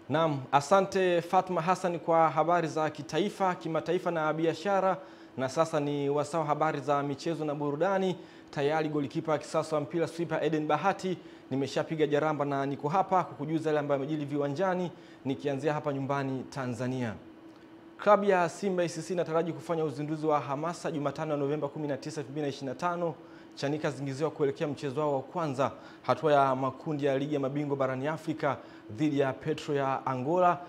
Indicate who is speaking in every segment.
Speaker 1: Naam, asante Fatma Hassan kwa habari za kitaifa, kimataifa na biashara. Na sasa ni wasawa habari za michezo na burudani. Tayari golikipa wa kisasa wa mpira sweeper Eden Bahati nimeshapiga jaramba na niko hapa kukujuza yale ambayo yamejiri viwanjani, nikianzia hapa nyumbani Tanzania. Klabu ya Simba SC inataraji kufanya uzinduzi wa hamasa Jumatano ya Novemba 19, 2025. Chanika zingiziwa kuelekea mchezo wao wa kwanza hatua ya makundi ya ligi ya mabingwa barani Afrika dhidi ya Petro ya Angola.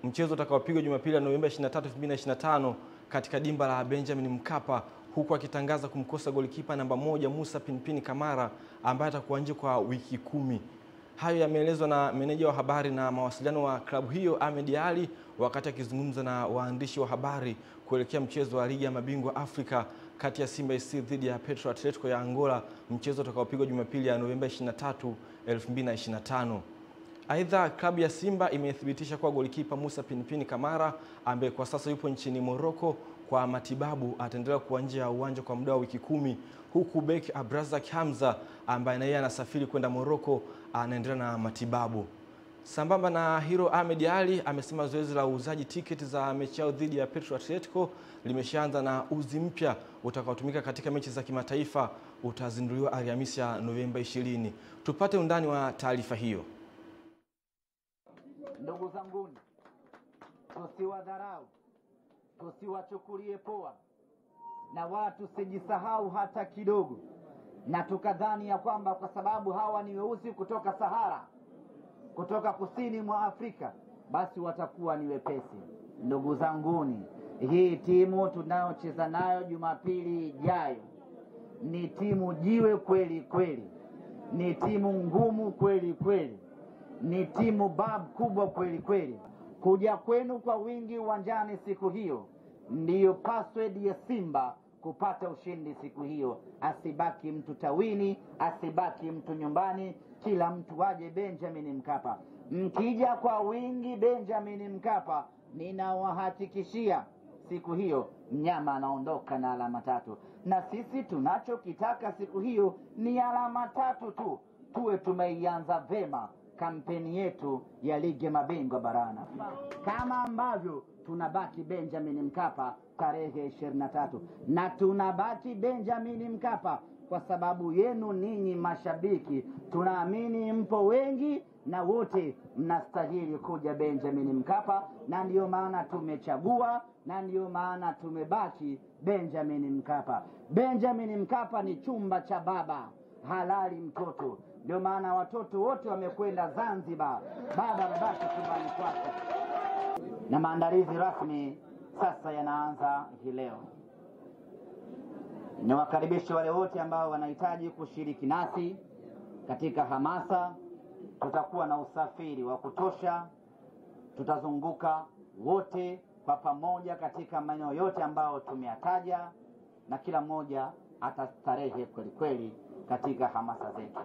Speaker 1: Mchezo utakaopigwa Jumapili ya Novemba 23, 2025 katika dimba la Benjamin Mkapa, huku akitangaza kumkosa golikipa namba 1 Musa Pinpin Kamara ambaye atakuwa nje kwa wiki 10. Hayo yameelezwa na meneja wa habari na mawasiliano wa klabu hiyo Ahmed Ali wakati akizungumza na waandishi wa habari kuelekea mchezo wa ligi ya mabingwa Afrika kati ya Simba SC dhidi ya Petro Atletico ya Angola, mchezo utakaopigwa Jumapili ya Novemba 23, 2025. Aidha, klabu ya Simba imethibitisha kwa golikipa Musa Pinpin Kamara ambaye kwa sasa yupo nchini Morocco kwa matibabu ataendelea kuwa nje ya uwanja kwa muda wa wiki 10, huku beki Abrazak Hamza ambaye naye anasafiri kwenda Morocco anaendelea na matibabu. Sambamba na hilo, Ahmed Ali amesema zoezi la uuzaji tiketi za mechi yao dhidi ya Petro Atletico limeshaanza na uzi mpya utakaotumika katika mechi za kimataifa utazinduliwa Alhamisi ya Novemba 20. Tupate undani wa taarifa hiyo.
Speaker 2: Ndugu zanguni, tusiwadharau, tusiwachukulie poa, na watu sijisahau hata kidogo, na tukadhani ya kwamba kwa sababu hawa ni weusi kutoka Sahara, kutoka kusini mwa Afrika, basi watakuwa ni wepesi. Ndugu zanguni, hii timu tunayocheza nayo Jumapili ijayo ni timu jiwe kweli kweli, ni timu ngumu kweli kweli, ni timu bab kubwa kweli kweli. Kuja kwenu kwa wingi uwanjani siku hiyo ndiyo password ya Simba kupata ushindi siku hiyo. Asibaki mtu tawini, asibaki mtu nyumbani, kila mtu waje Benjamin Mkapa. Mkija kwa wingi Benjamin Mkapa, ninawahakikishia siku hiyo mnyama anaondoka na alama 3. Na sisi tunachokitaka siku hiyo ni alama 3 tu, tuwe tumeianza vema kampeni yetu ya ligi ya mabingwa barani. Kama ambavyo tunabaki Benjamin Mkapa tarehe 23, na tunabaki Benjamin Mkapa kwa sababu yenu ninyi mashabiki. Tunaamini mpo wengi na wote mnastahili kuja Benjamin Mkapa, na ndio maana tumechagua, na ndio maana tumebaki Benjamin Mkapa. Benjamin Mkapa ni chumba cha baba halali mtoto, ndio maana watoto wote wamekwenda Zanzibar, baba amebaki chumbani kwake. Na maandalizi rasmi sasa yanaanza hii leo. Niwakaribishe wale wote ambao wanahitaji kushiriki nasi katika hamasa. Tutakuwa na usafiri wa kutosha, tutazunguka wote kwa pamoja katika maeneo yote ambayo tumeyataja, na kila mmoja atastarehe kweli kweli katika hamasa zetu.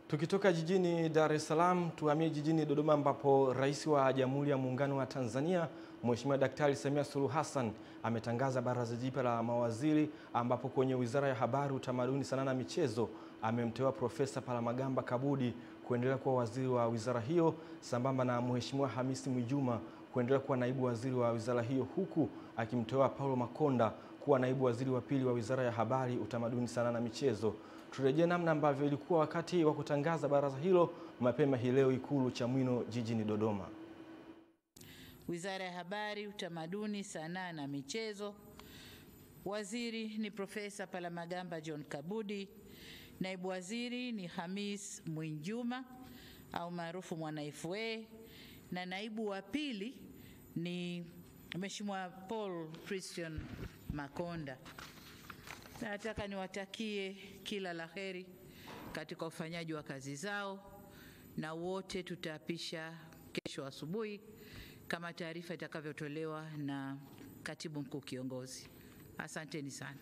Speaker 1: Tukitoka jijini Dar es Salaam tuhamie jijini Dodoma, ambapo Rais wa Jamhuri ya Muungano wa Tanzania Mheshimiwa Daktari Samia Suluhu Hassan ametangaza baraza jipya la mawaziri, ambapo kwenye Wizara ya Habari, Utamaduni, Sanaa na Michezo amemteua Profesa Palamagamba Kabudi kuendelea kuwa waziri wa wizara hiyo, sambamba na Mheshimiwa Hamisi Mwijuma kuendelea kuwa naibu waziri wa wizara hiyo, huku akimteua Paulo Makonda kuwa naibu waziri wa pili wa Wizara ya Habari, Utamaduni, Sanaa na Michezo. Turejee namna ambavyo ilikuwa wakati wa kutangaza baraza hilo mapema hii leo Ikulu Chamwino jijini Dodoma.
Speaker 3: Wizara ya Habari, Utamaduni, Sanaa na Michezo. Waziri ni Profesa Palamagamba John Kabudi. Naibu waziri ni Hamis Mwinjuma au maarufu Mwana FA, na naibu wa pili ni Mheshimiwa Paul Christian Makonda. Nataka niwatakie kila laheri katika ufanyaji wa kazi zao, na wote tutaapisha kesho asubuhi kama taarifa itakavyotolewa na Katibu Mkuu Kiongozi. Asanteni sana.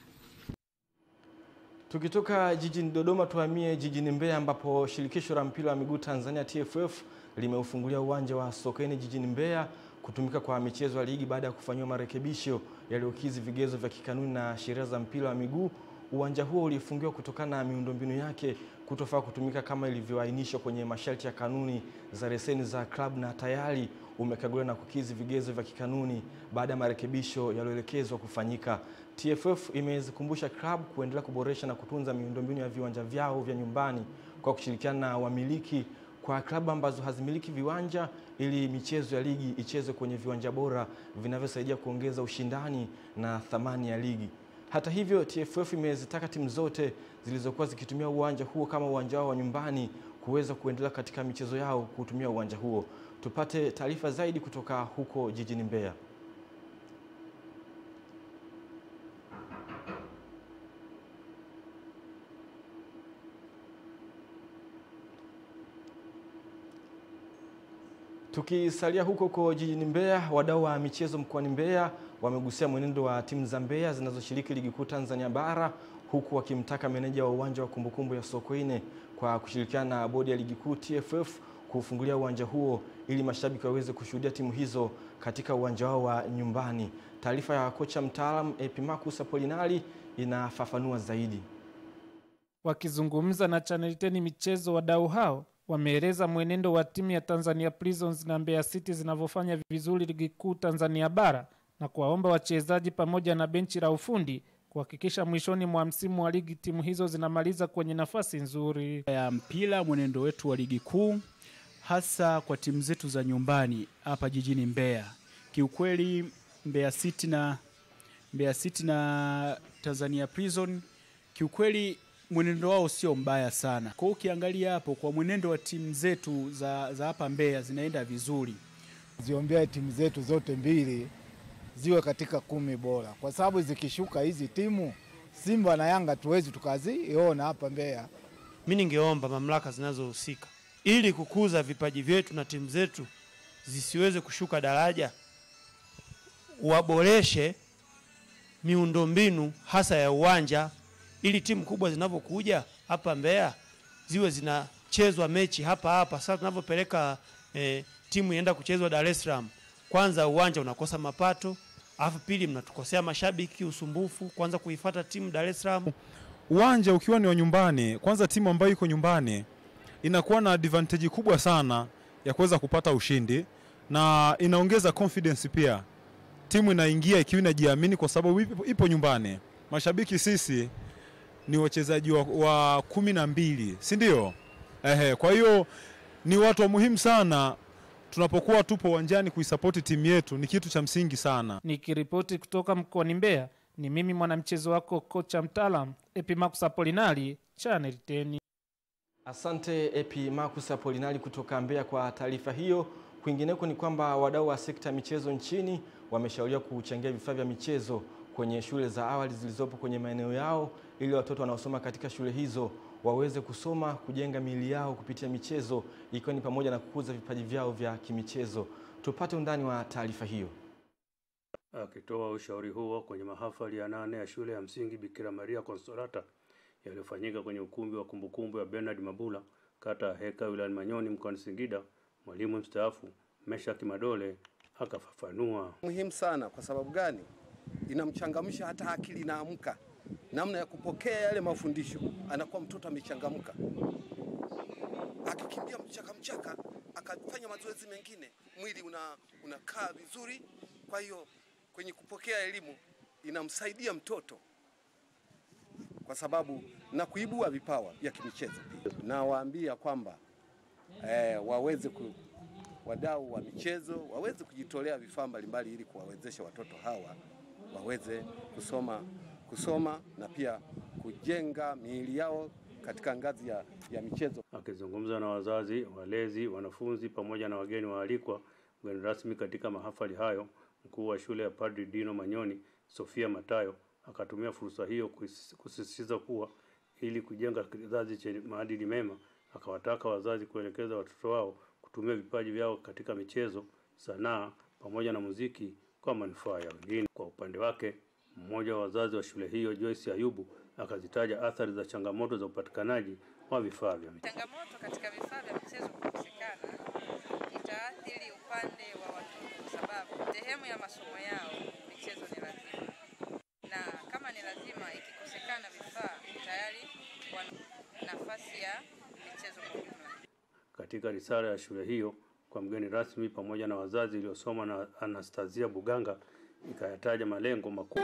Speaker 1: Tukitoka jijini Dodoma tuhamie jijini Mbeya, ambapo Shirikisho la Mpira wa Miguu Tanzania TFF limeufungulia uwanja wa Sokoine jijini Mbeya kutumika kwa michezo ya ligi baada ya kufanywa marekebisho yaliyokidhi vigezo vya kikanuni na sheria za mpira wa miguu. Uwanja huo ulifungiwa kutokana na miundombinu yake kutofaa kutumika kama ilivyoainishwa kwenye masharti ya kanuni za leseni za klabu, na tayari umekaguliwa na kukidhi vigezo vya kikanuni baada ya marekebisho yaliyoelekezwa kufanyika. TFF imezikumbusha klabu kuendelea kuboresha na kutunza miundombinu ya viwanja vyao vya nyumbani kwa kushirikiana na wamiliki kwa klabu ambazo hazimiliki viwanja, ili michezo ya ligi ichezwe kwenye viwanja bora vinavyosaidia kuongeza ushindani na thamani ya ligi. Hata hivyo, TFF imezitaka timu zote zilizokuwa zikitumia uwanja huo kama uwanja wao wa nyumbani kuweza kuendelea katika michezo yao kutumia uwanja huo. Tupate taarifa zaidi kutoka huko jijini Mbeya. Tukisalia huko jijini Mbeya, wadau wa michezo mkoani Mbeya wamegusia mwenendo wa timu za Mbeya zinazoshiriki ligi kuu Tanzania bara, huku wakimtaka meneja wa uwanja wa Kumbukumbu ya Sokoine kwa kushirikiana na bodi ya ligi kuu TFF kufungulia uwanja huo ili mashabiki waweze kushuhudia timu hizo katika uwanja wao wa nyumbani. Taarifa ya kocha mtaalamu Epimacus Apolinari inafafanua zaidi.
Speaker 4: Wakizungumza na Channel 10 michezo, wadau hao wameeleza mwenendo wa timu ya Tanzania Prisons na Mbeya City zinavyofanya vizuri ligi kuu Tanzania bara, na kuwaomba wachezaji pamoja na benchi la ufundi kuhakikisha mwishoni mwa msimu wa ligi timu hizo zinamaliza kwenye nafasi nzuri
Speaker 5: ya mpira. Mwenendo wetu wa ligi kuu hasa kwa timu zetu za nyumbani hapa jijini Mbeya, kiukweli Mbeya City na Tanzania Prison, kiukweli mwenendo wao sio mbaya sana. Kwa ukiangalia hapo kwa mwenendo wa timu zetu za hapa Mbeya zinaenda vizuri.
Speaker 6: Ziombea timu zetu zote mbili ziwe katika 10 bora, kwa sababu zikishuka hizi timu Simba na Yanga tuwezi tukaziona hapa Mbeya.
Speaker 7: Mimi ningeomba mamlaka zinazohusika ili kukuza vipaji vyetu na timu zetu zisiweze kushuka daraja, waboreshe miundombinu hasa ya uwanja, ili timu kubwa zinavyokuja hapa Mbeya ziwe zinachezwa mechi hapa. Sasa tunavyopeleka timu ienda kuchezwa Dar es Salaam, kwanza uwanja unakosa mapato, alafu pili mnatukosea mashabiki, usumbufu kwanza kuifuata timu Dar es Salaam.
Speaker 8: Uwanja ukiwa ni wa nyumbani, kwanza timu ambayo iko nyumbani inakuwa na advantage kubwa sana ya kuweza kupata ushindi, na inaongeza confidence pia. Timu inaingia ikiwa inajiamini kwa sababu ipo nyumbani. Mashabiki sisi ni wachezaji wa 12, si ndio? Kwa hiyo ni watu wa muhimu sana tunapokuwa tupo uwanjani kuisupport timu yetu, ni kitu cha msingi sana.
Speaker 4: Nikiripoti kutoka mkoani Mbeya, ni mimi mwanamchezo wako kocha mtaalamu Epimacus Apolinari, Channel 10.
Speaker 1: Asante Epimacus Apolinari kutoka Mbeya kwa taarifa hiyo. Kwingineko ni kwamba wadau wa sekta michezo nchini wameshauriwa kuchangia vifaa vya michezo kwenye shule za awali zilizopo kwenye maeneo yao, ili watoto wanaosoma katika shule hizo waweze kusoma, kujenga miili yao kupitia michezo, ikiwa ni pamoja na kukuza vipaji vyao vya kimichezo. Tupate undani wa taarifa hiyo.
Speaker 9: Akitoa ushauri huo kwenye mahafali ya 8 ya shule ya msingi Bikira Maria Consolata yaliyofanyika kwenye ukumbi wa kumbukumbu ya Bernard Mabula, kata Heka, wilayani Manyoni, mkoani Singida, mwalimu mstaafu Meshak Madole akafafanua.
Speaker 10: Muhimu sana. Kwa sababu gani? Inamchangamsha hata akili, inaamka namna ya kupokea yale mafundisho, anakuwa mtoto amechangamka. Akikimbia mchaka akafanya mazoezi mengine, mwili unakaa vizuri. Kwa hiyo kwenye kupokea elimu inamsaidia mtoto, kwa sababu na kuibua vipawa vya kimichezo pia. Na waambia kwamba wadau wa michezo waweze kujitolea vifaa mbalimbali ili kuwawezesha watoto hawa waweze kusoma na pia kujenga miili yao katika ngazi ya michezo.
Speaker 9: Akizungumza na wazazi, walezi, wanafunzi pamoja na wageni waalikwa mgeni rasmi katika mahafali hayo, mkuu wa shule ya Padri Dino Manyoni, Sofia Matayo, akatumia fursa hiyo kusisitiza kuwa ili kujenga kizazi chenye maadili mema, akawataka wazazi kuelekeza watoto wao kutumia vipaji vyao katika michezo, sanaa pamoja na muziki kwa manufaa ya wengine. Kwa upande wake, mmoja wa wazazi wa shule hiyo, Joyce Ayubu, akazitaja athari za changamoto za upatikanaji wa vifaa vya michezo.
Speaker 11: Changamoto katika vifaa vya michezo kukosekana itaathiri upande wa watoto sababu sehemu ya masomo yao michezo ni lazima, na kama ni lazima, ikikosekana vifaa tayari wana nafasi ya michezo kwa ujumla. Katika risala ya shule hiyo kwa mgeni rasmi pamoja na wazazi iliyosoma na Anastasia Buganga, ikayataja malengo makuu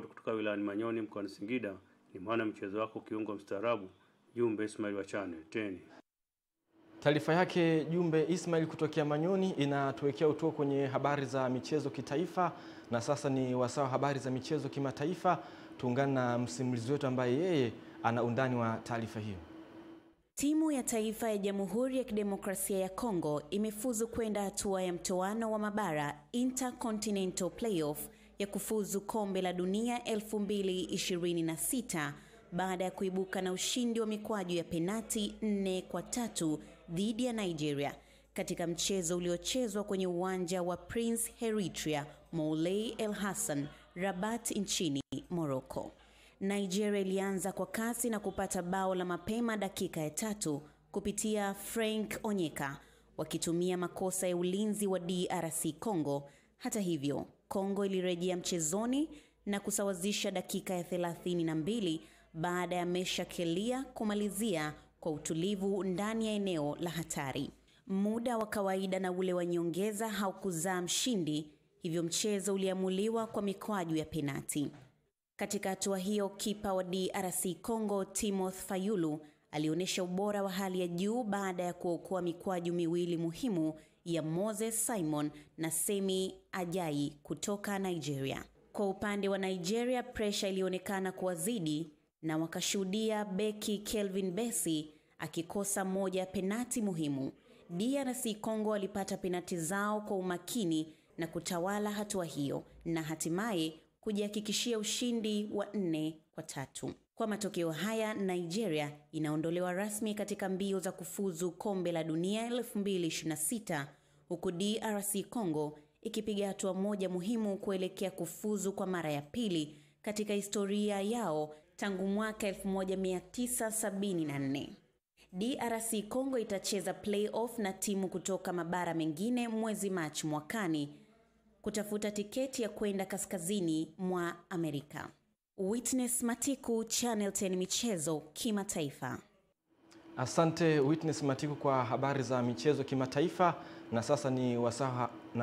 Speaker 11: kutoka wilayani Manyoni mkoani Singida. Ni mwana mchezo wako kiungo mstaarabu Jumbe Ismail wa Channel 10.
Speaker 1: Taarifa yake Jumbe Ismail kutokea Manyoni inatuwekea utuo kwenye habari za michezo kitaifa, na sasa ni wasawa habari za michezo kimataifa. Tuungane na msimulizi wetu ambaye yeye ana undani wa taarifa hiyo.
Speaker 12: Timu ya taifa ya Jamhuri ya Kidemokrasia ya Kongo imefuzu kwenda hatua ya mtoano wa mabara Intercontinental Playoff ya kufuzu kombe la dunia 2026 baada ya kuibuka na ushindi wa mikwaju ya penati 4-3 dhidi ya Nigeria katika mchezo uliochezwa kwenye uwanja wa Prince Eritrea Moulay El Hassan, Rabat nchini Morocco. Nigeria ilianza kwa kasi na kupata bao la mapema dakika ya 3 kupitia Frank Onyeka wakitumia makosa ya ulinzi wa DRC Congo. Hata hivyo, Kongo ilirejea mchezoni na kusawazisha dakika ya 32 baada ya Mesha Kelia kumalizia kwa utulivu ndani ya eneo la hatari. Muda wa kawaida na ule wa nyongeza haukuzaa mshindi, hivyo mchezo uliamuliwa kwa mikwaju ya penati. Katika hatua hiyo, kipa wa DRC Congo Timoth Fayulu alionyesha ubora wa hali ya juu baada ya kuokoa mikwaju miwili muhimu ya Moses Simon na Semi Ajayi kutoka Nigeria. Kwa upande wa Nigeria, pressure ilionekana kuwazidi na wakashuhudia beki Kelvin Bessie akikosa moja ya penati muhimu. DRC Congo walipata penati zao kwa umakini na kutawala hatua hiyo na hatimaye kujihakikishia ushindi wa 4-3. Kwa matokeo haya, Nigeria inaondolewa rasmi katika mbio za kufuzu kombe la dunia 2026, huku DRC Congo ikipiga hatua moja muhimu kuelekea kufuzu kwa mara ya pili katika historia yao tangu mwaka 1974. DRC Congo itacheza playoff na timu kutoka mabara mengine mwezi Machi mwakani kutafuta tiketi ya kwenda kaskazini mwa Amerika. Witness Matiku, Channel 10 michezo kimataifa.
Speaker 1: Asante Witness Matiku kwa habari za michezo kimataifa. Na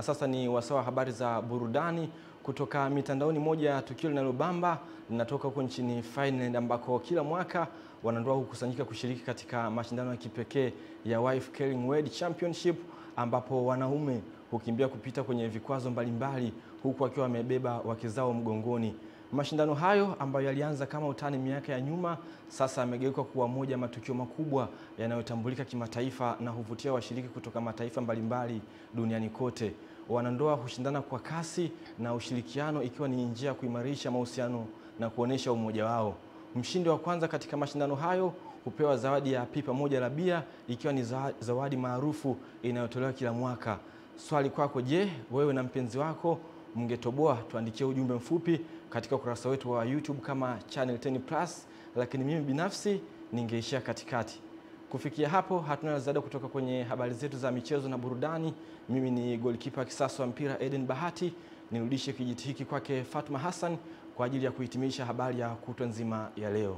Speaker 1: sasa ni wasawa habari za burudani kutoka mitandaoni. Moja ya tukio linalobamba linatoka huko nchini Finland, ambako kila mwaka wanandoa hukusanyika kushiriki katika mashindano ya kipekee ya Wife Carrying World Championship, ambapo wanaume hukimbia kupita kwenye vikwazo mbalimbali huku wakiwa wamebeba wake zao mgongoni. Mashindano hayo ambayo yalianza kama utani miaka ya nyuma, sasa yamegeuka kuwa moja ya matukio makubwa yanayotambulika kimataifa na huvutia washiriki kutoka mataifa mbalimbali duniani kote. Wanandoa hushindana kwa kasi na ushirikiano, ikiwa ni njia ya kuimarisha mahusiano na kuonesha umoja wao. Mshindi wa kwanza katika mashindano hayo hupewa zawadi ya pipa moja la bia, ikiwa ni zawadi maarufu inayotolewa kila mwaka. Swali kwako, je, wewe na mpenzi wako mngetoboa? Tuandikie ujumbe mfupi katika ukurasa wetu wa YouTube kama Channel 10+, lakini mimi binafsi ningeishia katikati. Kufikia hapo hatuna ziada kutoka kwenye habari zetu za michezo na burudani. Mimi ni goalkeeper kisasa wa mpira Eden Bahati. Nirudishe kijiti hiki kwake Fatma Hassan kwa ajili ya kuhitimisha habari ya kutwa nzima ya leo.